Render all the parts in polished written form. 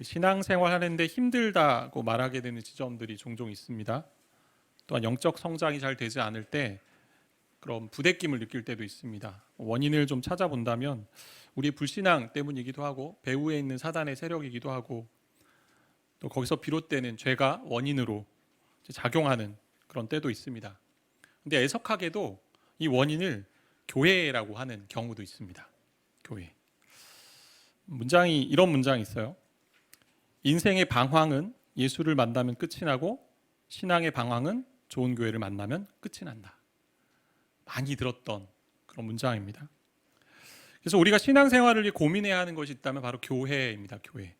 신앙생활 하는데 힘들다고 말하게 되는 지점들이 종종 있습니다. 또한 영적 성장이 잘 되지 않을 때 그런 부대낌을 느낄 때도 있습니다. 원인을 좀 찾아본다면 우리의 불신앙 때문이기도 하고 배후에 있는 사단의 세력이기도 하고 또 거기서 비롯되는 죄가 원인으로 작용하는 그런 때도 있습니다. 근데 애석하게도 이 원인을 교회라고 하는 경우도 있습니다. 교회. 이런 문장이 있어요. 인생의 방황은 예수를 만나면 끝이 나고 신앙의 방황은 좋은 교회를 만나면 끝이 난다. 많이 들었던 그런 문장입니다. 그래서 우리가 신앙생활을 고민해야 하는 것이 있다면 바로 교회입니다. 교회.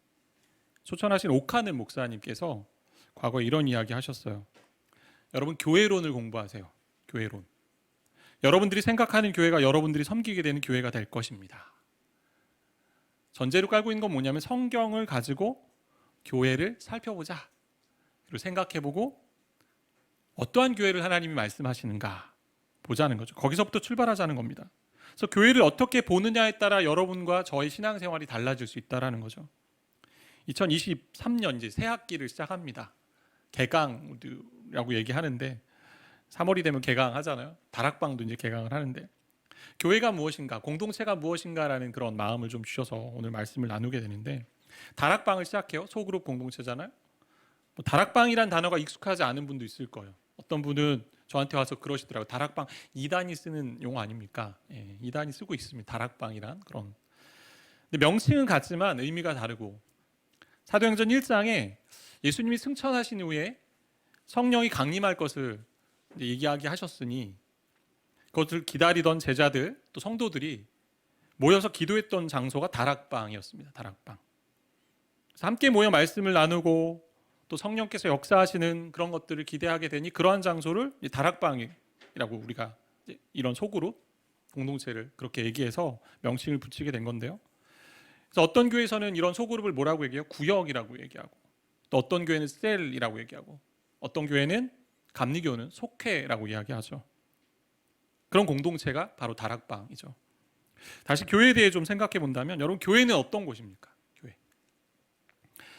초청하신 오카는 목사님께서 과거에 이런 이야기 하셨어요. 여러분 교회론을 공부하세요. 교회론. 여러분들이 생각하는 교회가 여러분들이 섬기게 되는 교회가 될 것입니다. 전제로 깔고 있는 건 뭐냐면 성경을 가지고 교회를 살펴보자. 그리고 생각해보고 어떠한 교회를 하나님이 말씀하시는가 보자는 거죠. 거기서부터 출발하자는 겁니다. 그래서 교회를 어떻게 보느냐에 따라 여러분과 저의 신앙생활이 달라질 수 있다는 거죠. 2023년 이제 새 학기를 시작합니다. 개강이라고 얘기하는데 3월이 되면 개강하잖아요. 다락방도 이제 개강을 하는데 교회가 무엇인가, 공동체가 무엇인가라는 그런 마음을 좀 주셔서 오늘 말씀을 나누게 되는데 다락방을 시작해요. 소그룹 공동체잖아요. 다락방이란 단어가 익숙하지 않은 분도 있을 거예요. 어떤 분은 저한테 와서 그러시더라고요. 다락방 이단이 쓰는 용어 아닙니까? 예, 이단이 쓰고 있습니다. 다락방이란 그런. 근데 명칭은 같지만 의미가 다르고 사도행전 1장에 예수님이 승천하신 후에 성령이 강림할 것을 얘기하셨으니 그것을 기다리던 제자들 또 성도들이 모여서 기도했던 장소가 다락방이었습니다. 다락방. 그래서 함께 모여 말씀을 나누고 또 성령께서 역사하시는 그런 것들을 기대하게 되니 그러한 장소를 다락방이라고 우리가 이런 소그룹 공동체를 그렇게 얘기해서 명칭을 붙이게 된 건데요. 그래서 어떤 교회에서는 이런 소그룹을 뭐라고 얘기해요? 구역이라고 얘기하고 또 어떤 교회는 셀이라고 얘기하고 어떤 교회는 감리교는 속회라고 이야기하죠. 그런 공동체가 바로 다락방이죠. 다시 교회에 대해 좀 생각해 본다면 여러분 교회는 어떤 곳입니까? 교회.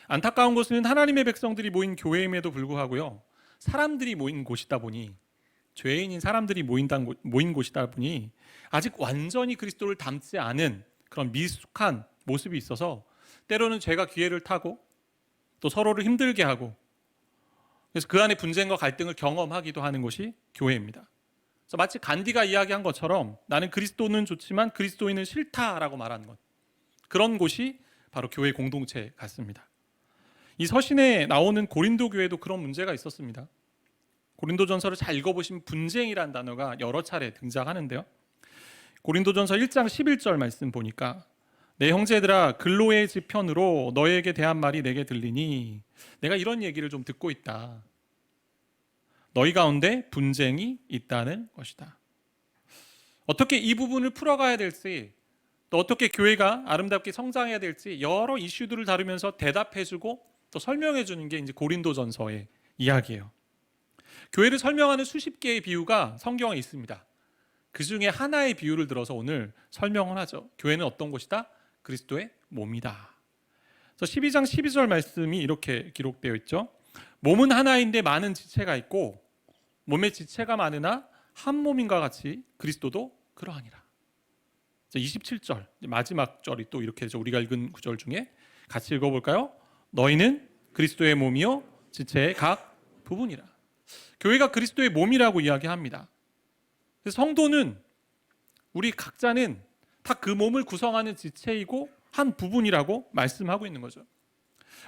안타까운 것은 하나님의 백성들이 모인 교회임에도 불구하고요. 사람들이 모인 곳이다 보니 죄인인 사람들이 모인 곳이다 보니 아직 완전히 그리스도를 닮지 않은 그런 미숙한 모습이 있어서 때로는 죄가 기회를 타고 또 서로를 힘들게 하고 그래서 그 안에 분쟁과 갈등을 경험하기도 하는 곳이 교회입니다. 그래서 마치 간디가 이야기한 것처럼 나는 그리스도는 좋지만 그리스도인은 싫다라고 말하는 것. 그런 곳이 바로 교회 공동체 같습니다. 이 서신에 나오는 고린도 교회도 그런 문제가 있었습니다. 고린도전서를 잘 읽어보시면 분쟁이라는 단어가 여러 차례 등장하는데요. 고린도전서 1장 11절 말씀 보니까 내 형제들아 글로의 집 편으로 너에게 대한 말이 내게 들리니 내가 이런 얘기를 좀 듣고 있다. 너희 가운데 분쟁이 있다는 것이다. 어떻게 이 부분을 풀어가야 될지 또 어떻게 교회가 아름답게 성장해야 될지 여러 이슈들을 다루면서 대답해주고 또 설명해주는 게 이제 고린도전서의 이야기예요. 교회를 설명하는 수십 개의 비유가 성경에 있습니다. 그 중에 하나의 비유를 들어서 오늘 설명을 하죠. 교회는 어떤 곳이다? 그리스도의 몸이다. 그래서 12장 12절 말씀이 이렇게 기록되어 있죠. 몸은 하나인데 많은 지체가 있고 몸의 지체가 많으나 한 몸인과 같이 그리스도도 그러하니라. 27절 마지막 절이 또 이렇게 우리가 읽은 구절 중에 같이 읽어볼까요? 너희는 그리스도의 몸이요 지체의 각 부분이라. 교회가 그리스도의 몸이라고 이야기합니다. 그래서 성도는 우리 각자는 다 그 몸을 구성하는 지체이고 한 부분이라고 말씀하고 있는 거죠.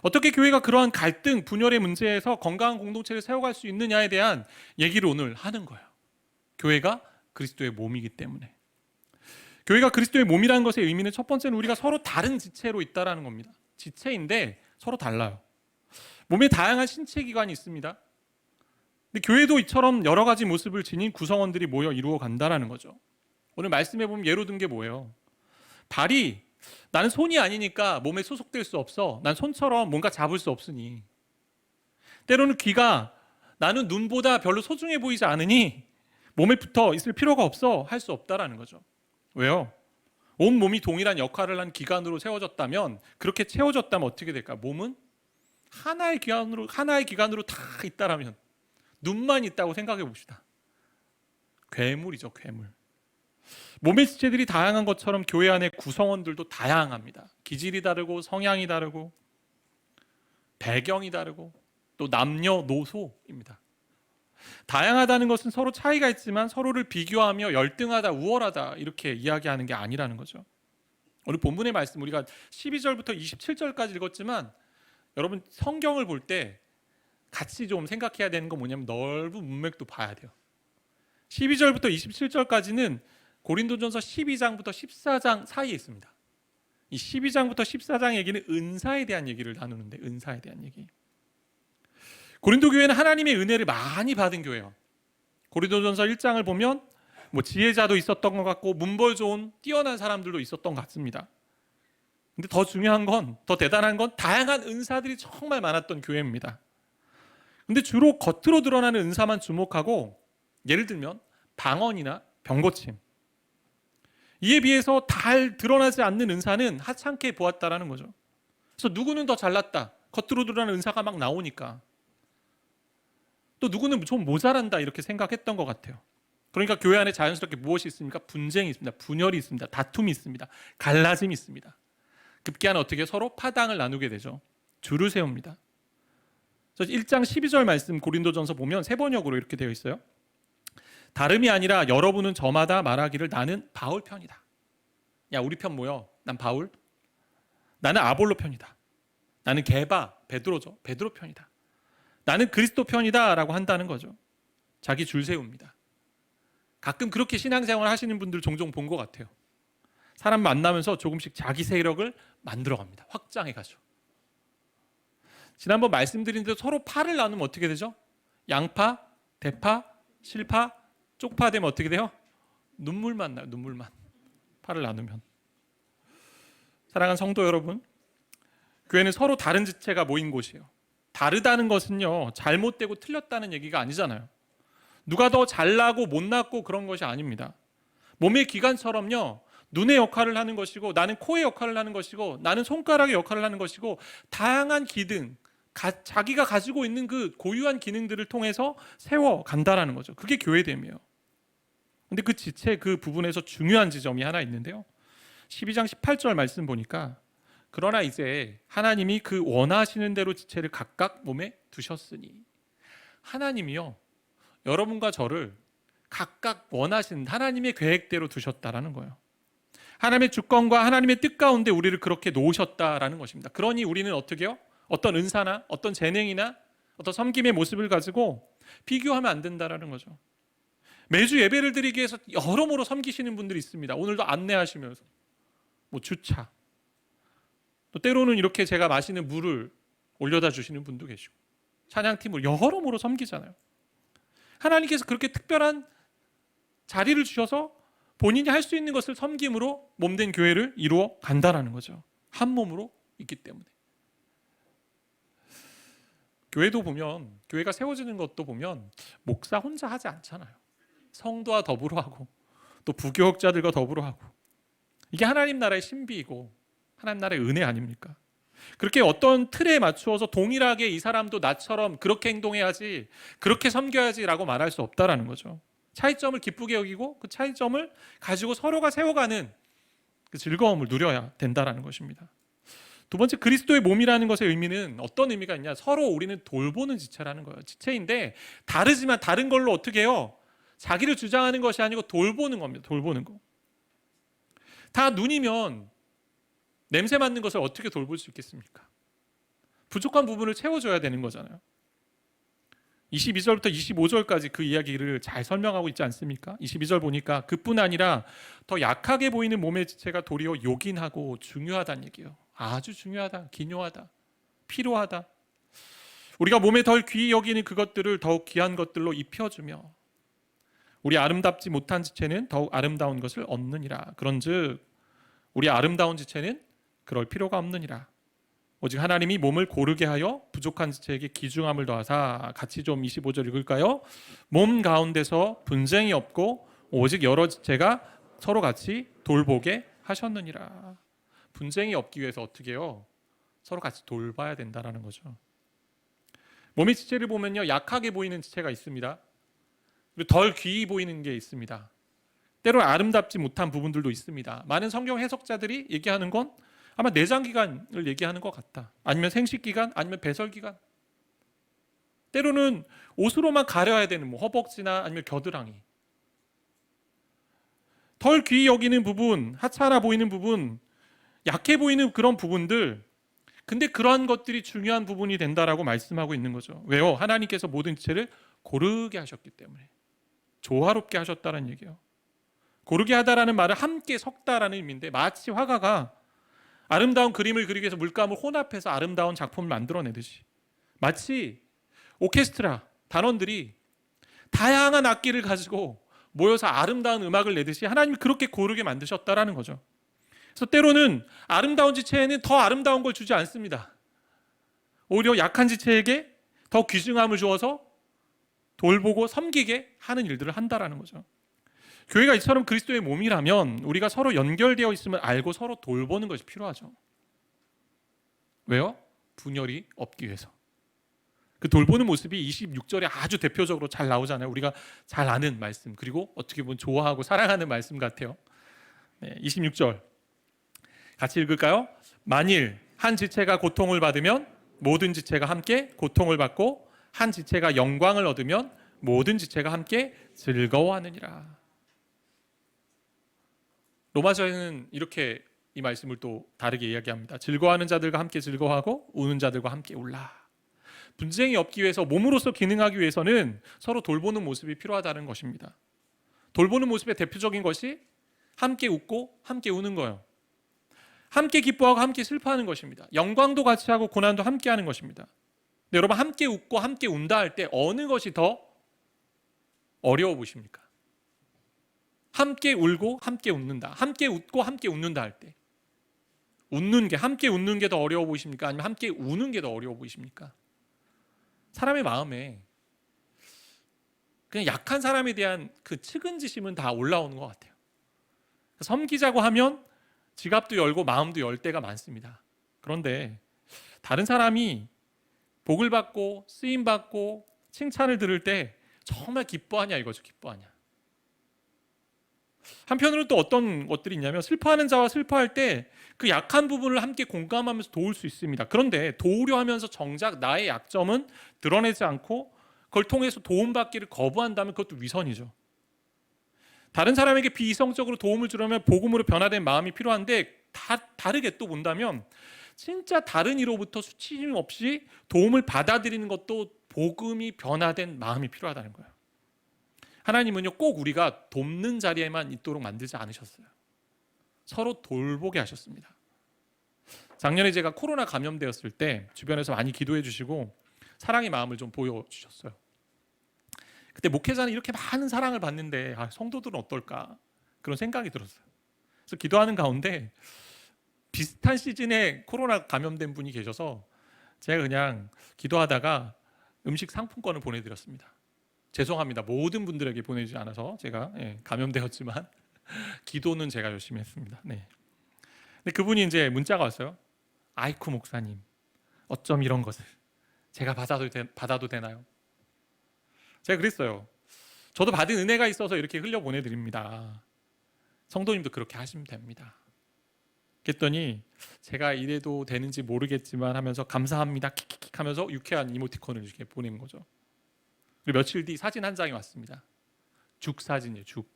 어떻게 교회가 그러한 갈등, 분열의 문제에서 건강한 공동체를 세워갈 수 있느냐에 대한 얘기를 오늘 하는 거예요. 교회가 그리스도의 몸이기 때문에. 교회가 그리스도의 몸이라는 것의 의미는 첫 번째는 우리가 서로 다른 지체로 있다는 겁니다. 지체인데 서로 달라요. 몸에 다양한 신체 기관이 있습니다. 근데 교회도 이처럼 여러 가지 모습을 지닌 구성원들이 모여 이루어 간다는 거죠. 오늘 말씀해 보면 예로 든 게 뭐예요? 발이 나는 손이 아니니까 몸에 소속될 수 없어. 난 손처럼 뭔가 잡을 수 없으니. 때로는 귀가 나는 눈보다 별로 소중해 보이지 않으니 몸에 붙어 있을 필요가 없어 할 수 없다라는 거죠. 왜요? 온 몸이 동일한 역할을 한 기관으로 세워졌다면, 그렇게 채워졌다면 어떻게 될까? 몸은 하나의 기관으로 다 있다라면, 눈만 있다고 생각해 봅시다. 괴물이죠, 괴물. 몸의 지체들이 다양한 것처럼 교회 안의 구성원들도 다양합니다. 기질이 다르고 성향이 다르고 배경이 다르고 또 남녀노소입니다. 다양하다는 것은 서로 차이가 있지만 서로를 비교하며 열등하다, 우월하다 이렇게 이야기하는 게 아니라는 거죠. 오늘 본문의 말씀 우리가 12절부터 27절까지 읽었지만, 여러분 성경을 볼 때 같이 좀 생각해야 되는 건 뭐냐면 넓은 문맥도 봐야 돼요. 12절부터 27절까지는 고린도전서 12장부터 14장 사이에 있습니다. 이 12장부터 14장 얘기는 은사에 대한 얘기를 나누는데, 은사에 대한 얘기. 고린도 교회는 하나님의 은혜를 많이 받은 교회예요. 고린도전서 1장을 보면 지혜자도 있었던 것 같고 문벌 좋은 뛰어난 사람들도 있었던 것 같습니다. 근데 더 중요한 건, 더 대단한 건 다양한 은사들이 정말 많았던 교회입니다. 근데 주로 겉으로 드러나는 은사만 주목하고, 예를 들면 방언이나 병고침, 이에 비해서 잘 드러나지 않는 은사는 하찮게 보았다라는 거죠. 그래서 누구는 더 잘났다, 겉으로 드러나는 은사가 막 나오니까. 또 누구는 좀 모자란다 이렇게 생각했던 것 같아요. 그러니까 교회 안에 자연스럽게 무엇이 있습니까? 분쟁이 있습니다. 분열이 있습니다. 다툼이 있습니다. 갈라짐이 있습니다. 급기야는 어떻게 서로 파당을 나누게 되죠. 줄을 세웁니다. 그래서 1장 12절 말씀 고린도전서 보면 세 번역으로 이렇게 되어 있어요. 다름이 아니라 여러분은 저마다 말하기를 나는 바울 편이다. 야, 우리 편 뭐요? 난 바울. 나는 아볼로 편이다. 나는 게바, 베드로죠. 베드로 편이다. 나는 그리스도 편이다 라고 한다는 거죠. 자기 줄 세웁니다. 가끔 그렇게 신앙생활 하시는 분들 종종 본 것 같아요. 사람 만나면서 조금씩 자기 세력을 만들어갑니다. 확장해가죠. 지난번 말씀드린 대로 서로 파를 나누면 어떻게 되죠? 양파, 대파, 실파, 쪽파 되면 어떻게 돼요? 눈물만 나요. 눈물만. 파를 나누면. 사랑하는 성도 여러분, 교회는 서로 다른 지체가 모인 곳이에요. 다르다는 것은요, 잘못되고 틀렸다는 얘기가 아니잖아요. 누가 더 잘나고 못났고 그런 것이 아닙니다. 몸의 기관처럼요, 눈의 역할을 하는 것이고, 나는 코의 역할을 하는 것이고, 나는 손가락의 역할을 하는 것이고, 다양한 기능, 자기가 가지고 있는 그 고유한 기능들을 통해서 세워간다라는 거죠. 그게 교회됨이에요. 근데 그 지체, 그 부분에서 중요한 지점이 하나 있는데요, 12장 18절 말씀 보니까, 그러나 이제 하나님이 그 원하시는 대로 지체를 각각 몸에 두셨으니, 하나님이요, 여러분과 저를 각각 원하시는 하나님의 계획대로 두셨다라는 거예요. 하나님의 주권과 하나님의 뜻 가운데 우리를 그렇게 놓으셨다라는 것입니다. 그러니 우리는 어떻게 해요? 어떤 은사나 어떤 재능이나 어떤 섬김의 모습을 가지고 비교하면 안 된다라는 거죠. 매주 예배를 드리기 위해서 여러모로 섬기시는 분들이 있습니다. 오늘도 안내하시면서 주차, 또 때로는 이렇게 제가 마시는 물을 올려다 주시는 분도 계시고, 찬양팀을 여러모로 섬기잖아요. 하나님께서 그렇게 특별한 자리를 주셔서 본인이 할 수 있는 것을 섬김으로 몸된 교회를 이루어 간다라는 거죠. 한 몸으로 있기 때문에. 교회도 보면, 교회가 세워지는 것도 보면 목사 혼자 하지 않잖아요. 성도와 더불어 하고, 또 부교역자들과 더불어 하고. 이게 하나님 나라의 신비이고 하나님 나라의 은혜 아닙니까? 그렇게 어떤 틀에 맞추어서 동일하게 이 사람도 나처럼 그렇게 행동해야지, 그렇게 섬겨야지 라고 말할 수 없다라는 거죠. 차이점을 기쁘게 여기고 그 차이점을 가지고 서로가 세워가는 그 즐거움을 누려야 된다라는 것입니다. 두 번째, 그리스도의 몸이라는 것의 의미는 어떤 의미가 있냐? 서로 우리는 돌보는 지체라는 거예요. 지체인데 다르지만 다른 걸로 어떻게 해요? 자기를 주장하는 것이 아니고 돌보는 겁니다. 돌보는 거. 다 눈이면 냄새 맡는 것을 어떻게 돌볼 수 있겠습니까? 부족한 부분을 채워줘야 되는 거잖아요. 22절부터 25절까지 그 이야기를 잘 설명하고 있지 않습니까? 22절 보니까 그뿐 아니라 더 약하게 보이는 몸의 지체가 도리어 요긴하고 중요하다는 얘기예요. 아주 중요하다, 기묘하다, 필요하다. 우리가 몸에 덜 귀히 여기는 그것들을 더욱 귀한 것들로 입혀주며, 우리 아름답지 못한 지체는 더욱 아름다운 것을 얻느니라. 그런즉 우리 아름다운 지체는 그럴 필요가 없느니라. 오직 하나님이 몸을 고르게 하여 부족한 지체에게 귀중함을 더하사, 같이 좀 25절 읽을까요? 몸 가운데서 분쟁이 없고 오직 여러 지체가 서로 같이 돌보게 하셨느니라. 분쟁이 없기 위해서 어떻게 해요? 서로 같이 돌봐야 된다라는 거죠. 몸의 지체를 보면요, 약하게 보이는 지체가 있습니다. 그리고 덜 귀히 보이는 게 있습니다. 때로 아름답지 못한 부분들도 있습니다. 많은 성경 해석자들이 얘기하는 건 아마 내장기관을 얘기하는 것 같다. 아니면 생식기관, 아니면 배설기관. 때로는 옷으로만 가려야 되는 허벅지나 아니면 겨드랑이. 덜 귀히 여기는 부분, 하찮아 보이는 부분, 약해 보이는 그런 부분들, 근데 그러한 것들이 중요한 부분이 된다라고 말씀하고 있는 거죠. 왜요? 하나님께서 모든 지체를 고르게 하셨기 때문에. 조화롭게 하셨다는 얘기예요. 고르게 하다라는 말은 함께 섞다라는 의미인데, 마치 화가가 아름다운 그림을 그리기 위해서 물감을 혼합해서 아름다운 작품을 만들어내듯이, 마치 오케스트라 단원들이 다양한 악기를 가지고 모여서 아름다운 음악을 내듯이 하나님이 그렇게 고르게 만드셨다라는 거죠. 그래서 때로는 아름다운 지체에는 더 아름다운 걸 주지 않습니다. 오히려 약한 지체에게 더 귀중함을 주어서 돌보고 섬기게 하는 일들을 한다라는 거죠. 교회가 이처럼 그리스도의 몸이라면 우리가 서로 연결되어 있음을 알고 서로 돌보는 것이 필요하죠. 왜요? 분열이 없기 위해서. 그 돌보는 모습이 26절에 아주 대표적으로 잘 나오잖아요. 우리가 잘 아는 말씀, 그리고 어떻게 보면 좋아하고 사랑하는 말씀 같아요. 26절 같이 읽을까요? 만일 한 지체가 고통을 받으면 모든 지체가 함께 고통을 받고, 한 지체가 영광을 얻으면 모든 지체가 함께 즐거워하느니라. 로마서에는 이렇게 이 말씀을 또 다르게 이야기합니다. 즐거워하는 자들과 함께 즐거워하고 우는 자들과 함께 울라. 분쟁이 없기 위해서, 몸으로서 기능하기 위해서는 서로 돌보는 모습이 필요하다는 것입니다. 돌보는 모습의 대표적인 것이 함께 웃고 함께 우는 거예요. 함께 기뻐하고 함께 슬퍼하는 것입니다. 영광도 같이 하고 고난도 함께 하는 것입니다. 근데 여러분, 함께 웃고 함께 운다 할 때 어느 것이 더 어려워 보십니까? 함께 울고 함께 웃는다, 함께 웃고 함께 웃는다 할 때 웃는 게, 함께 웃는 게 더 어려워 보이십니까? 아니면 함께 우는 게 더 어려워 보이십니까? 사람의 마음에 그냥 약한 사람에 대한 그 측은지심은 다 올라오는 것 같아요. 섬기자고 하면 지갑도 열고 마음도 열 때가 많습니다. 그런데 다른 사람이 복을 받고 쓰임 받고 칭찬을 들을 때 정말 기뻐하냐 이거죠. 기뻐하냐. 한편으로 또 어떤 것들이 있냐면, 슬퍼하는 자와 슬퍼할 때 그 약한 부분을 함께 공감하면서 도울 수 있습니다. 그런데 도우려 하면서 정작 나의 약점은 드러내지 않고 그걸 통해서 도움받기를 거부한다면 그것도 위선이죠. 다른 사람에게 비이성적으로 도움을 주려면 복음으로 변화된 마음이 필요한데, 다르게 또 본다면 진짜 다른 이로부터 수치심 없이 도움을 받아들이는 것도 복음이 변화된 마음이 필요하다는 거예요. 하나님은요, 꼭 우리가 돕는 자리에만 있도록 만들지 않으셨어요. 서로 돌보게 하셨습니다. 작년에 제가 코로나 감염되었을 때 주변에서 많이 기도해 주시고 사랑의 마음을 좀 보여주셨어요. 그때 목회자는 이렇게 많은 사랑을 받는데 성도들은 어떨까, 그런 생각이 들었어요. 그래서 기도하는 가운데 비슷한 시즌에 코로나 감염된 분이 계셔서 제가 그냥 기도하다가 음식 상품권을 보내드렸습니다. 죄송합니다. 모든 분들에게 보내주지 않아서 제가 감염되었지만 기도는 제가 열심히 했습니다. 네. 근데 그분이 이제 문자가 왔어요. 아이쿠 목사님, 어쩜 이런 것을 제가 받아도 되나요? 제가 그랬어요. 저도 받은 은혜가 있어서 이렇게 흘려 보내드립니다. 성도님도 그렇게 하시면 됩니다. 그랬더니 제가 이래도 되는지 모르겠지만 하면서 감사합니다 킥킥킥 하면서 유쾌한 이모티콘을 이렇게 보낸 거죠. 그리고 며칠 뒤 사진 한 장이 왔습니다. 죽 사진이에요. 죽.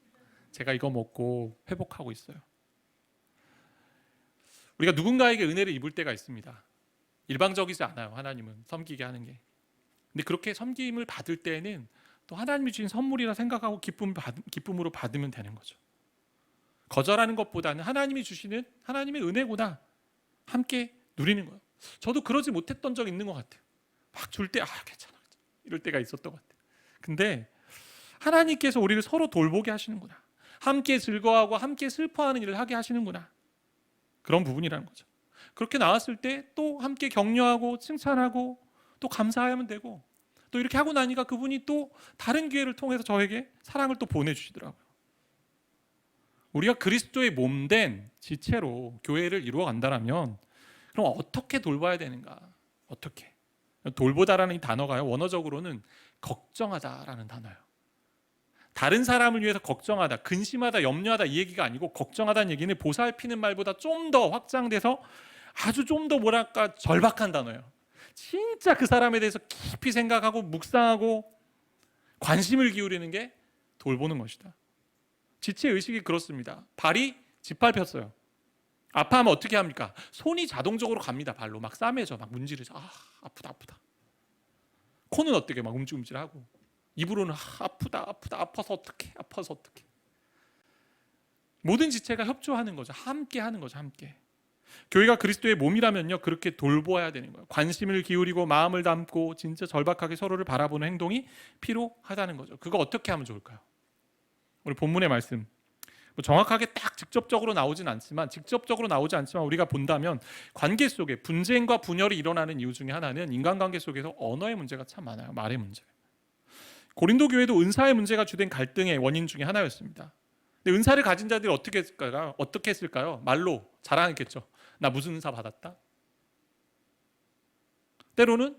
제가 이거 먹고 회복하고 있어요. 우리가 누군가에게 은혜를 입을 때가 있습니다. 일방적이지 않아요. 하나님은 섬기게 하는 게. 근데 그렇게 섬김을 받을 때에는 또 하나님이 주신 선물이라 생각하고 기쁨으로 받으면 되는 거죠. 거절하는 것보다는 하나님이 주시는 하나님의 은혜구나, 함께 누리는 거예요. 저도 그러지 못했던 적 있는 것 같아요. 막 줄 때 괜찮아 이럴 때가 있었던 것 같아요. 근데 하나님께서 우리를 서로 돌보게 하시는구나, 함께 즐거워하고 함께 슬퍼하는 일을 하게 하시는구나, 그런 부분이라는 거죠. 그렇게 나왔을 때 또 함께 격려하고 칭찬하고 또 감사하면 되고, 또 이렇게 하고 나니까 그분이 또 다른 기회를 통해서 저에게 사랑을 또 보내주시더라고요. 우리가 그리스도의 몸된 지체로 교회를 이루어 간다면 그럼 어떻게 돌봐야 되는가? 어떻게? 돌보다라는 이 단어가요, 원어적으로는 걱정하다라는 단어예요. 다른 사람을 위해서 걱정하다, 근심하다, 염려하다 이 얘기가 아니고, 걱정하다는 얘기는 보살피는 말보다 좀 더 확장돼서 아주 좀 더 뭐랄까 절박한 단어예요. 진짜 그 사람에 대해서 깊이 생각하고 묵상하고 관심을 기울이는 게 돌보는 것이다. 지체 의식이 그렇습니다. 발이 짓밟혔어요. 아파하면 어떻게 합니까? 손이 자동적으로 갑니다. 발로 막 싸매져, 막 문지르죠. 아프다. 코는 어떻게 막 움찔움찔하고, 입으로는 아프다. 아파서 어떡해. 모든 지체가 협조하는 거죠. 함께 하는 거죠. 함께. 교회가 그리스도의 몸이라면요, 그렇게 돌보아야 되는 거예요. 관심을 기울이고 마음을 담고 진짜 절박하게 서로를 바라보는 행동이 필요하다는 거죠. 그거 어떻게 하면 좋을까요? 우리 본문의 말씀 정확하게 딱 직접적으로 나오지 않지만 우리가 본다면 관계 속에 분쟁과 분열이 일어나는 이유 중에 하나는 인간관계 속에서 언어의 문제가 참 많아요. 말의 문제. 고린도 교회도 은사의 문제가 주된 갈등의 원인 중에 하나였습니다. 근데 은사를 가진 자들이 어떻게 했을까요? 말로 자랑했겠죠. 나 무슨 은사 받았다? 때로는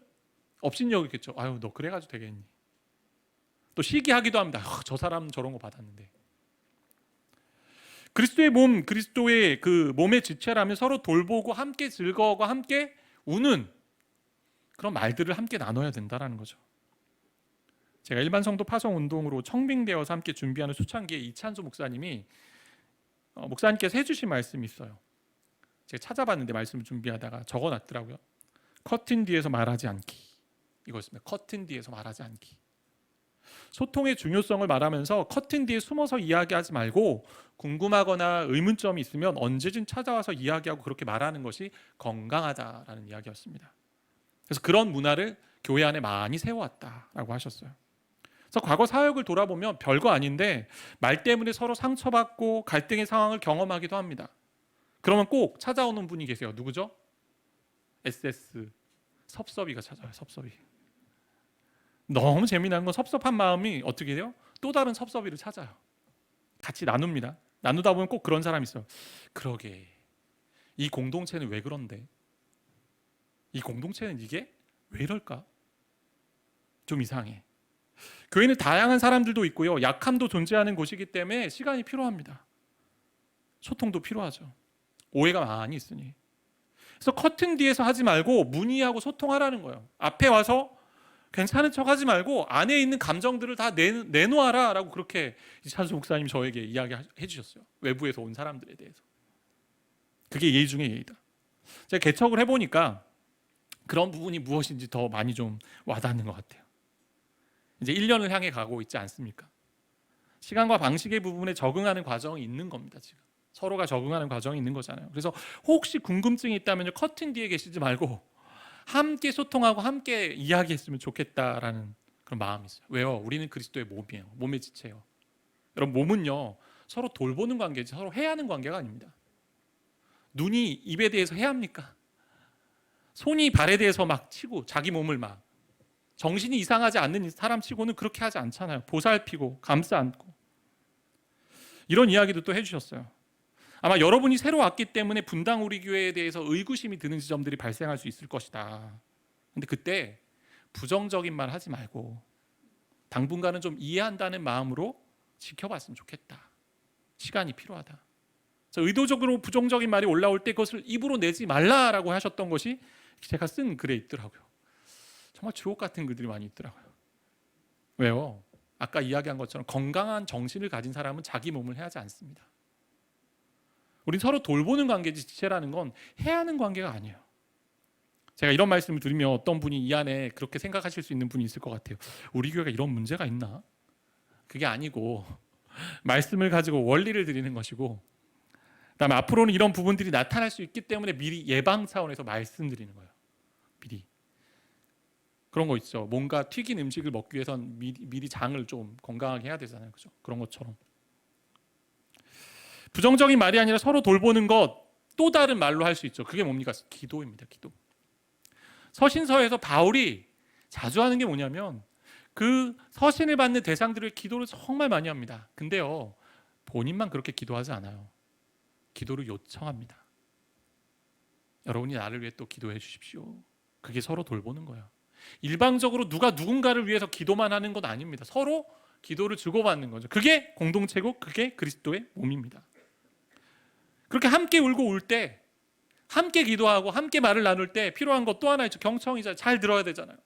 업신여겼겠죠. 아유, 너 그래가지고 되겠니? 또 시기하기도 합니다. 저 사람 저런 거 받았는데. 그리스도의 몸, 그리스도의 그 몸의 지체라면 서로 돌보고 함께 즐거워하고 함께 우는 그런 말들을 함께 나눠야 된다는 거죠. 제가 일반 성도 파송 운동으로 청빙되어서 함께 준비하는 수창기의 이찬수 목사님이 목사님께서 해주신 말씀이 있어요. 제가 찾아봤는데 말씀을 준비하다가 적어놨더라고요. 커튼 뒤에서 말하지 않기. 이거였습니다. 커튼 뒤에서 말하지 않기. 소통의 중요성을 말하면서 커튼 뒤에 숨어서 이야기하지 말고, 궁금하거나 의문점이 있으면 언제든 찾아와서 이야기하고 그렇게 말하는 것이 건강하다라는 이야기였습니다. 그래서 그런 문화를 교회 안에 많이 세워왔다라고 하셨어요. 그래서 과거 사역을 돌아보면 별거 아닌데 말 때문에 서로 상처받고 갈등의 상황을 경험하기도 합니다. 그러면 꼭 찾아오는 분이 계세요. 누구죠? SS 섭섭이가 찾아와요. 섭섭이. 너무 재미난 건 섭섭한 마음이 어떻게 돼요? 또 다른 섭섭이를 찾아요. 같이 나눕니다. 나누다 보면 꼭 그런 사람이 있어요. 그러게, 이 공동체는 왜 그런데? 이 공동체는 이게 왜 이럴까? 좀 이상해. 교회는 다양한 사람들도 있고요, 약함도 존재하는 곳이기 때문에 시간이 필요합니다. 소통도 필요하죠. 오해가 많이 있으니. 그래서 커튼 뒤에서 하지 말고 문의하고 소통하라는 거예요. 앞에 와서 괜찮은 척 하지 말고 안에 있는 감정들을 다 내놓아라 라고 그렇게 이찬수 목사님이 저에게 이야기해 주셨어요. 외부에서 온 사람들에 대해서. 그게 예의 중에 예의다. 제가 개척을 해보니까 그런 부분이 무엇인지 더 많이 좀 와닿는 것 같아요. 이제 1년을 향해 가고 있지 않습니까? 시간과 방식의 부분에 적응하는 과정이 있는 겁니다. 지금 서로가 적응하는 과정이 있는 거잖아요. 그래서 혹시 궁금증이 있다면 커튼 뒤에 계시지 말고 함께 소통하고 함께 이야기했으면 좋겠다라는 그런 마음이 있어요. 왜요? 우리는 그리스도의 몸이에요. 몸의 지체예요. 여러분, 몸은요 서로 돌보는 관계지 서로 해하는 관계가 아닙니다. 눈이 입에 대해서 해합니까? 손이 발에 대해서 막 치고 자기 몸을 막, 정신이 이상하지 않는 사람 치고는 그렇게 하지 않잖아요. 보살피고 감싸 안고. 이런 이야기도 또 해주셨어요. 아마 여러분이 새로 왔기 때문에 분당 우리 교회에 대해서 의구심이 드는 지점들이 발생할 수 있을 것이다. 근데 그때 부정적인 말 하지 말고 당분간은 좀 이해한다는 마음으로 지켜봤으면 좋겠다. 시간이 필요하다. 의도적으로 부정적인 말이 올라올 때 그것을 입으로 내지 말라라고 하셨던 것이 제가 쓴 글에 있더라고요. 정말 주옥 같은 글들이 많이 있더라고요. 왜요? 아까 이야기한 것처럼 건강한 정신을 가진 사람은 자기 몸을 해하지 않습니다. 우린 서로 돌보는 관계지, 지체라는 건 해하는 관계가 아니에요. 제가 이런 말씀을 드리면 어떤 분이 이 안에 그렇게 생각하실 수 있는 분이 있을 것 같아요. 우리 교회가 이런 문제가 있나? 그게 아니고 말씀을 가지고 원리를 드리는 것이고, 그다음에 앞으로는 이런 부분들이 나타날 수 있기 때문에 미리 예방 차원에서 말씀드리는 거예요. 미리. 그런 거 있죠. 뭔가 튀긴 음식을 먹기 위해선 미리 장을 좀 건강하게 해야 되잖아요. 그죠? 그런 것처럼. 부정적인 말이 아니라 서로 돌보는 것, 또 다른 말로 할 수 있죠. 그게 뭡니까? 기도입니다. 기도. 서신서에서 바울이 자주 하는 게 뭐냐면 그 서신을 받는 대상들을 기도를 정말 많이 합니다. 근데요, 본인만 그렇게 기도하지 않아요. 기도를 요청합니다. 여러분이 나를 위해 또 기도해 주십시오. 그게 서로 돌보는 거예요. 일방적으로 누가 누군가를 위해서 기도만 하는 건 아닙니다. 서로 기도를 주고받는 거죠. 그게 공동체고 그게 그리스도의 몸입니다. 그렇게 함께 울고 울 때, 함께 기도하고 함께 말을 나눌 때 필요한 것 또 하나 있죠. 경청이죠. 잘 들어야 되잖아요.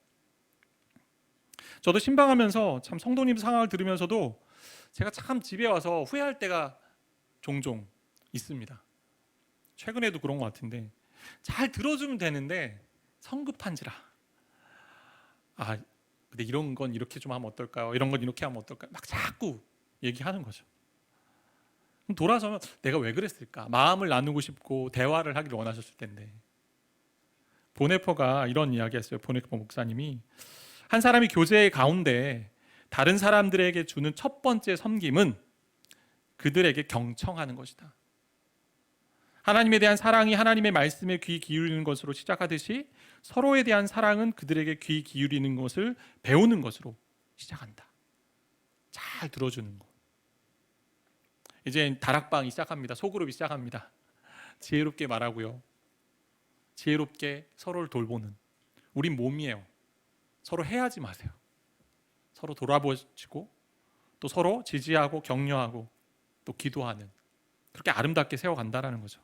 저도 신방하면서 참 성도님 상황을 들으면서도 제가 참 집에 와서 후회할 때가 종종 있습니다. 최근에도 그런 것 같은데, 잘 들어주면 되는데 성급한지라, 근데 이런 건 이렇게 좀 하면 어떨까요? 이런 건 이렇게 하면 어떨까요? 막 자꾸 얘기하는 거죠. 돌아서면 내가 왜 그랬을까? 마음을 나누고 싶고 대화를 하기를 원하셨을 텐데. 보네퍼가 이런 이야기했어요. 보네퍼 목사님이 한 사람이 교제 가운데 다른 사람들에게 주는 첫 번째 섬김은 그들에게 경청하는 것이다. 하나님에 대한 사랑이 하나님의 말씀에 귀 기울이는 것으로 시작하듯이 서로에 대한 사랑은 그들에게 귀 기울이는 것을 배우는 것으로 시작한다. 잘 들어주는 것. 이제 다락방이 시작합니다. 소그룹이 시작합니다. 지혜롭게 말하고요. 지혜롭게 서로를 돌보는. 우린 몸이에요. 서로 해하지 마세요. 서로 돌아보시고 또 서로 지지하고 격려하고 또 기도하는, 그렇게 아름답게 세워간다라는 거죠.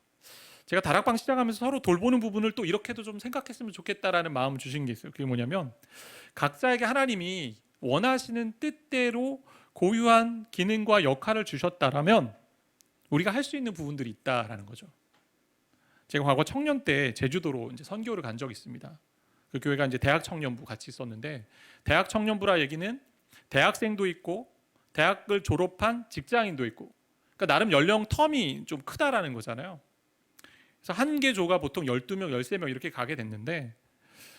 제가 다락방 시작하면서 서로 돌보는 부분을 또 이렇게도 좀 생각했으면 좋겠다라는 마음을 주신 게 있어요. 그게 뭐냐면 각자에게 하나님이 원하시는 뜻대로 고유한 기능과 역할을 주셨다라면 우리가 할 수 있는 부분들이 있다라는 거죠. 제가 과거 청년 때 제주도로 이제 선교를 간 적이 있습니다. 그 교회가 이제 대학 청년부 같이 있었는데, 대학 청년부라 얘기는 대학생도 있고 대학을 졸업한 직장인도 있고, 그러니까 나름 연령 텀이 좀 크다라는 거잖아요. 그래서 한 개 조가 보통 12명, 13명 이렇게 가게 됐는데,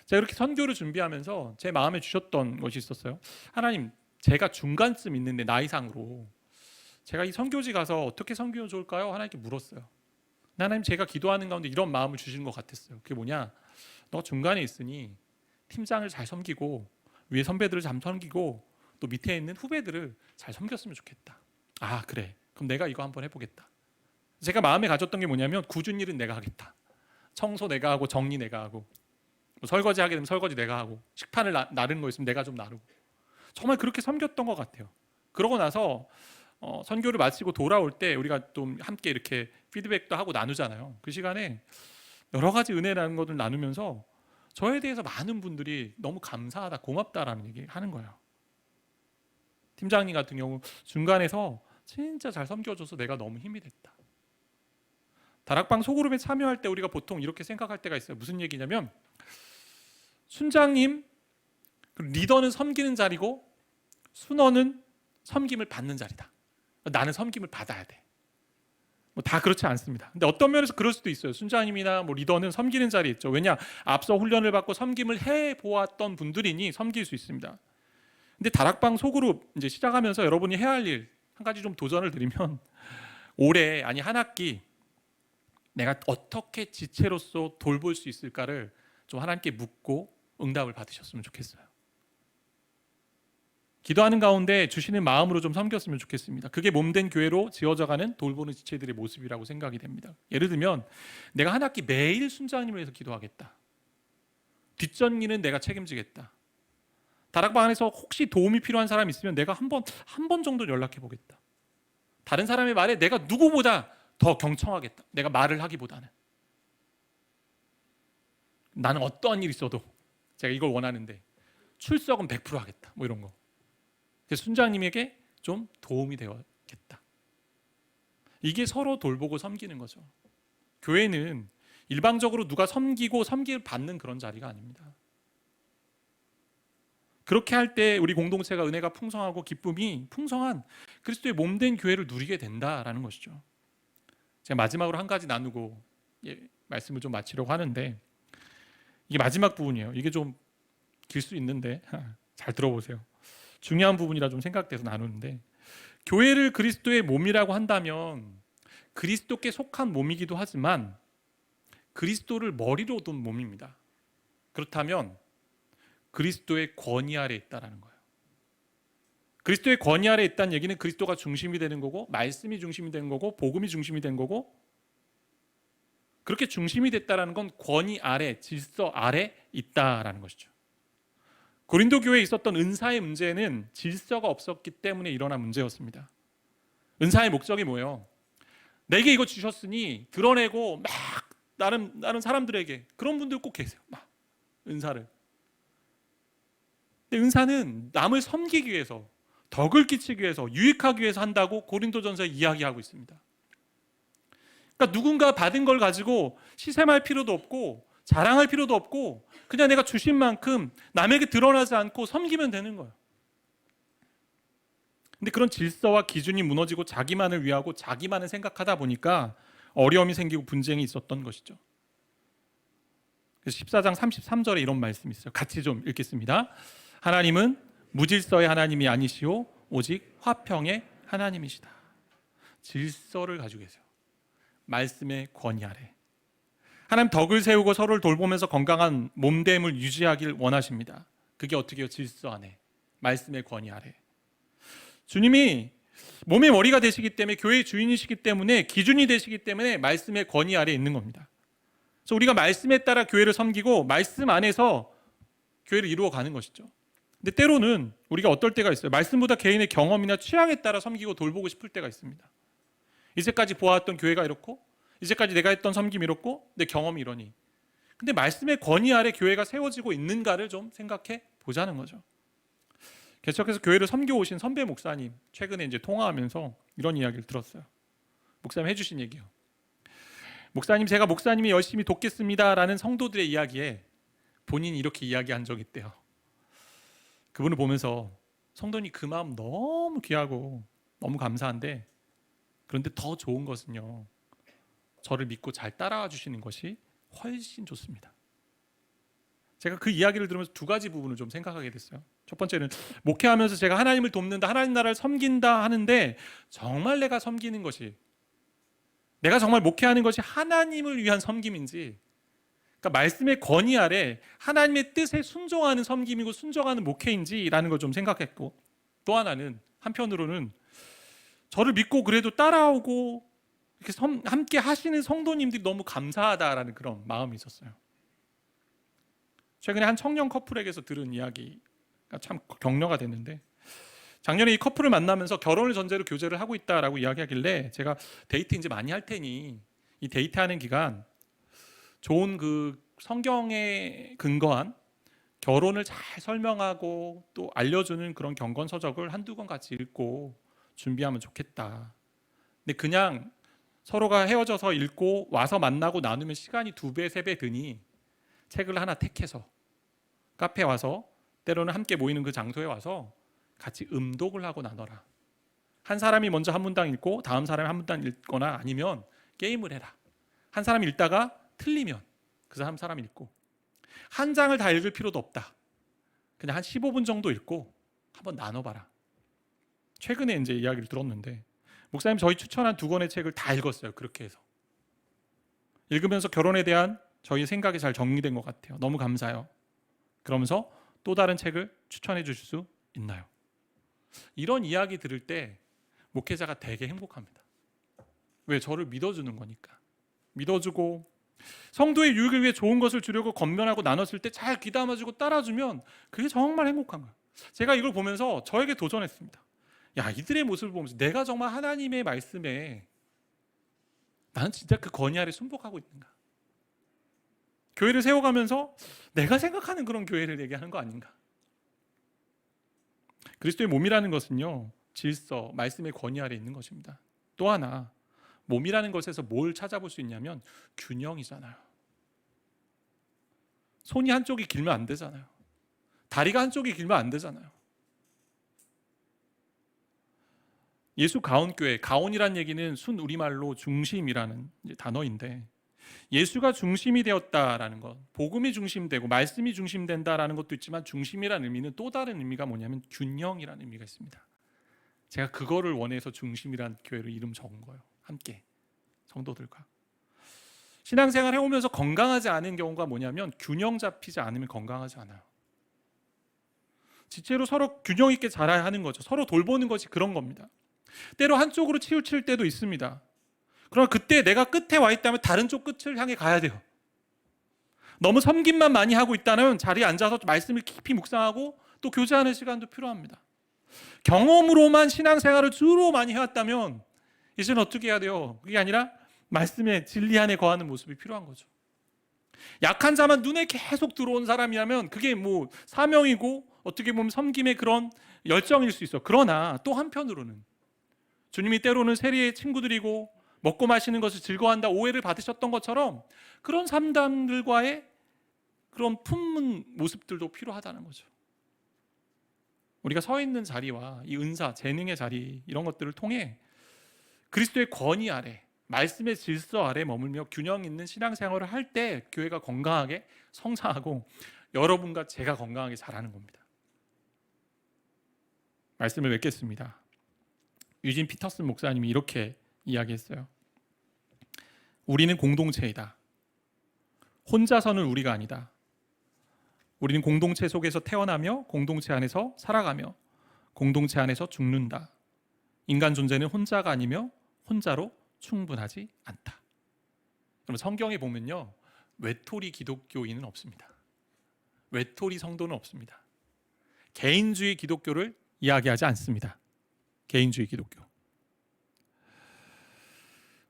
제가 이렇게 선교를 준비하면서 제 마음에 주셨던 것이 있었어요. 하나님, 제가 중간쯤 있는데 나이상으로 제가 이 선교지 가서 어떻게 선교하면 좋을까요? 하나님께 물었어요. 하나님, 제가 기도하는 가운데 이런 마음을 주신 것 같았어요. 그게 뭐냐? 너 중간에 있으니 팀장을 잘 섬기고 위에 선배들을 잘 섬기고 또 밑에 있는 후배들을 잘 섬겼으면 좋겠다. 아, 그래. 그럼 내가 이거 한번 해보겠다. 제가 마음에 가졌던 게 뭐냐면 굳은 일은 내가 하겠다. 청소 내가 하고 정리 내가 하고, 뭐 설거지 하게 되면 설거지 내가 하고, 식판을 나르는 거 있으면 내가 좀 나르고, 정말 그렇게 섬겼던 것 같아요. 그러고 나서 선교를 마치고 돌아올 때 우리가 좀 함께 이렇게 피드백도 하고 나누잖아요. 그 시간에 여러 가지 은혜라는 것을 나누면서 저에 대해서 많은 분들이 너무 감사하다, 고맙다라는 얘기 하는 거예요. 팀장님 같은 경우 중간에서 진짜 잘 섬겨줘서 내가 너무 힘이 됐다. 다락방 소그룹에 참여할 때 우리가 보통 이렇게 생각할 때가 있어요. 무슨 얘기냐면 순장님, 리더는 섬기는 자리고 순원은 섬김을 받는 자리다. 나는 섬김을 받아야 돼. 뭐 다 그렇지 않습니다. 근데 어떤 면에서 그럴 수도 있어요. 순장님이나 뭐 리더는 섬기는 자리에 있죠. 왜냐? 앞서 훈련을 받고 섬김을 해 보았던 분들이니 섬길 수 있습니다. 근데 다락방 소그룹 이제 시작하면서 여러분이 해야 할 일 한 가지 좀 도전을 드리면, 올해 아니 한 학기 내가 어떻게 지체로서 돌볼 수 있을까를 좀 하나님께 묻고 응답을 받으셨으면 좋겠어요. 기도하는 가운데 주시는 마음으로 좀 섬겼으면 좋겠습니다. 그게 몸된 교회로 지어져가는 돌보는 지체들의 모습이라고 생각이 됩니다. 예를 들면 내가 한 학기 매일 순장님을 위해서 기도하겠다. 뒷전기는 내가 책임지겠다. 다락방 안에서 혹시 도움이 필요한 사람 있으면 내가 한 번 정도 연락해 보겠다. 다른 사람의 말에 내가 누구보다 더 경청하겠다. 내가 말을 하기보다는. 나는 어떠한 일이 있어도 제가 이걸 원하는데 출석은 100% 하겠다. 뭐 이런 거. 그래서 순장님에게 좀 도움이 되었겠다. 이게 서로 돌보고 섬기는 거죠. 교회는 일방적으로 누가 섬기고 섬김을 받는 그런 자리가 아닙니다. 그렇게 할 때 우리 공동체가 은혜가 풍성하고 기쁨이 풍성한 그리스도의 몸된 교회를 누리게 된다라는 것이죠. 제가 마지막으로 한 가지 나누고 말씀을 좀 마치려고 하는데, 이게 마지막 부분이에요. 이게 좀 길 수 있는데 잘 들어보세요. 중요한 부분이라 좀 생각돼서 나누는데, 교회를 그리스도의 몸이라고 한다면 그리스도께 속한 몸이기도 하지만 그리스도를 머리로 둔 몸입니다. 그렇다면 그리스도의 권위 아래 있다라는 거예요. 그리스도의 권위 아래 있다는 얘기는 그리스도가 중심이 되는 거고, 말씀이 중심이 되는 거고, 복음이 중심이 된 거고, 그렇게 중심이 됐다라는 건 권위 아래, 질서 아래 있다라는 것이죠. 고린도 교회에 있었던 은사의 문제는 질서가 없었기 때문에 일어난 문제였습니다. 은사의 목적이 뭐예요? 내게 이거 주셨으니 드러내고 막 다른 사람들에게, 그런 분들 꼭 계세요. 막 은사를. 근데 은사는 남을 섬기기 위해서, 덕을 끼치기 위해서, 유익하기 위해서 한다고 고린도전서에 이야기하고 있습니다. 그러니까 누군가 받은 걸 가지고 시샘할 필요도 없고 자랑할 필요도 없고 그냥 내가 주신 만큼 남에게 드러나지 않고 섬기면 되는 거예요. 근데 그런 질서와 기준이 무너지고 자기만을 위하고 자기만을 생각하다 보니까 어려움이 생기고 분쟁이 있었던 것이죠. 그래서 14장 33절에 이런 말씀이 있어요. 같이 좀 읽겠습니다. 하나님은 무질서의 하나님이 아니시오 오직 화평의 하나님이시다. 질서를 가지고 계세요. 말씀의 권위 아래. 하나님 덕을 세우고 서로를 돌보면서 건강한 몸됨을 유지하길 원하십니다. 그게 어떻게 해요? 질서 안에, 말씀의 권위 아래. 주님이 몸의 머리가 되시기 때문에, 교회의 주인이시기 때문에, 기준이 되시기 때문에 말씀의 권위 아래에 있는 겁니다. 그래서 우리가 말씀에 따라 교회를 섬기고 말씀 안에서 교회를 이루어가는 것이죠. 근데 때로는 우리가 어떨 때가 있어요. 말씀보다 개인의 경험이나 취향에 따라 섬기고 돌보고 싶을 때가 있습니다. 이제까지 보아왔던 교회가 이렇고, 이제까지 내가 했던 섬김이 이렇고, 내 경험이 이러니. 근데 말씀의 권위 아래 교회가 세워지고 있는가를 좀 생각해 보자는 거죠. 개척해서 교회를 섬겨오신 선배 목사님 최근에 이제 통화하면서 이런 이야기를 들었어요. 목사님 해주신 얘기요. 목사님, 제가 목사님이 열심히 돕겠습니다라는 성도들의 이야기에 본인이 이렇게 이야기한 적이 있대요. 그분을 보면서 성도님 그 마음 너무 귀하고 너무 감사한데, 그런데 더 좋은 것은요, 저를 믿고 잘 따라와 주시는 것이 훨씬 좋습니다. 제가 그 이야기를 들으면서 두 가지 부분을 좀 생각하게 됐어요. 첫 번째는 목회하면서 제가 하나님을 돕는다, 하나님 나라를 섬긴다 하는데 정말 내가 섬기는 것이, 내가 정말 목회하는 것이 하나님을 위한 섬김인지, 그러니까 말씀의 권위 아래 하나님의 뜻에 순종하는 섬김이고 순종하는 목회인지라는 걸 좀 생각했고, 또 하나는 한편으로는 저를 믿고 그래도 따라오고 이렇게 함께 하시는 성도님들이 너무 감사하다라는 그런 마음이 있었어요. 최근에 한 청년 커플에게서 들은 이야기가 참 격려가 됐는데, 작년에 이 커플을 만나면서 결혼을 전제로 교제를 하고 있다라고 이야기하길래 제가 데이트 이제 많이 할 테니 이 데이트하는 기간 좋은 그 성경에 근거한 결혼을 잘 설명하고 또 알려주는 그런 경건서적을 한두 권 같이 읽고 준비하면 좋겠다. 근데 그냥 서로가 헤어져서 읽고 와서 만나고 나누면 시간이 2배, 3배 드니 책을 하나 택해서 카페에 와서, 때로는 함께 모이는 그 장소에 와서 같이 음독을 하고 나눠라. 한 사람이 먼저 한 문당 읽고 다음 사람이 한 문당 읽거나, 아니면 게임을 해라. 한 사람이 읽다가 틀리면 그 다음 사람이 읽고, 한 장을 다 읽을 필요도 없다. 그냥 한 15분 정도 읽고 한번 나눠봐라. 최근에 이제 이야기를 들었는데 목사님 저희 추천한 2권의 책을 다 읽었어요. 그렇게 해서 읽으면서 결혼에 대한 저희 생각이 잘 정리된 것 같아요. 너무 감사해요. 그러면서 또 다른 책을 추천해 주실 수 있나요? 이런 이야기 들을 때 목회자가 되게 행복합니다. 왜? 저를 믿어주는 거니까. 믿어주고 성도의 유익을 위해 좋은 것을 주려고 권면하고 나눴을 때 잘 귀담아주고 따라주면 그게 정말 행복한 거예요. 제가 이걸 보면서 저에게 도전했습니다. 야, 이들의 모습을 보면서 내가 정말 하나님의 말씀에 나는 진짜 그 권위 아래 순복하고 있는가? 교회를 세워가면서 내가 생각하는 그런 교회를 얘기하는 거 아닌가? 그리스도의 몸이라는 것은요, 질서, 말씀의 권위 아래 있는 것입니다. 또 하나, 몸이라는 것에서 뭘 찾아볼 수 있냐면 균형이잖아요. 손이 한쪽이 길면 안 되잖아요. 다리가 한쪽이 길면 안 되잖아요. 예수 가온교회, 가온이란 얘기는 순 우리말로 중심이라는 단어인데, 예수가 중심이 되었다라는 것, 복음이 중심되고 말씀이 중심된다라는 것도 있지만, 중심이라는 의미는 또 다른 의미가 뭐냐면 균형이라는 의미가 있습니다. 제가 그거를 원해서 중심이란 교회를 이름 적은 거예요. 함께 성도들과 신앙생활 해오면서 건강하지 않은 경우가 뭐냐면 균형 잡히지 않으면 건강하지 않아요. 지체로 서로 균형 있게 자라야 하는 거죠. 서로 돌보는 것이 그런 겁니다. 때로 한쪽으로 치우칠 때도 있습니다. 그러나 그때 내가 끝에 와 있다면 다른 쪽 끝을 향해 가야 돼요. 너무 섬김만 많이 하고 있다면 자리에 앉아서 말씀을 깊이 묵상하고 또 교제하는 시간도 필요합니다. 경험으로만 신앙생활을 주로 많이 해왔다면 이제는 어떻게 해야 돼요? 그게 아니라 말씀의 진리 안에 거하는 모습이 필요한 거죠. 약한 자만 눈에 계속 들어온 사람이라면 그게 뭐 사명이고 어떻게 보면 섬김의 그런 열정일 수 있어. 그러나 또 한편으로는 주님이 때로는 세리의 친구들이고 먹고 마시는 것을 즐거워한다 오해를 받으셨던 것처럼 그런 사람들과의 그런 품은 모습들도 필요하다는 거죠. 우리가 서 있는 자리와 이 은사, 재능의 자리 이런 것들을 통해 그리스도의 권위 아래, 말씀의 질서 아래 머물며 균형 있는 신앙생활을 할 때 교회가 건강하게 성장하고 여러분과 제가 건강하게 자라는 겁니다. 말씀을 맺겠습니다. 유진 피터슨 목사님이 이렇게 이야기했어요. 우리는 공동체이다. 혼자서는 우리가 아니다. 우리는 공동체 속에서 태어나며 공동체 안에서 살아가며 공동체 안에서 죽는다. 인간 존재는 혼자가 아니며 혼자로 충분하지 않다. 그럼 성경에 보면요, 외톨이 기독교인은 없습니다. 외톨이 성도는 없습니다. 개인주의 기독교를 이야기하지 않습니다. 개인주의 기독교.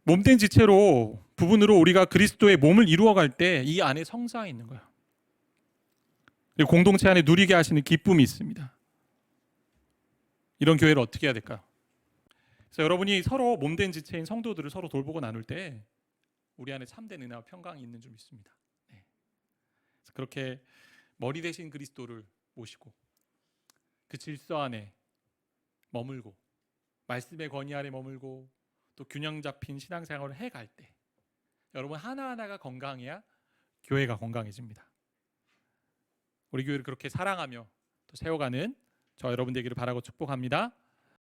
몸된 지체로 부분으로 우리가 그리스도의 몸을 이루어갈 때 이 안에 성장이 있는 거예요. 그리고 공동체 안에 누리게 하시는 기쁨이 있습니다. 이런 교회를 어떻게 해야 될까요? 그래서 여러분이 서로 몸된 지체인 성도들을 서로 돌보고 나눌 때 우리 안에 참된 은혜와 평강이 있는 줄 믿습니다. 네. 그래서 그렇게 머리 대신 그리스도를 모시고 그 질서 안에 머물고 말씀의 권위 아래 머물고 또 균형 잡힌 신앙생활을 해갈 때 여러분 하나하나가 건강해야 교회가 건강해집니다. 우리 교회를 그렇게 사랑하며 또 세워가는 저 여러분 되기를 바라고 축복합니다.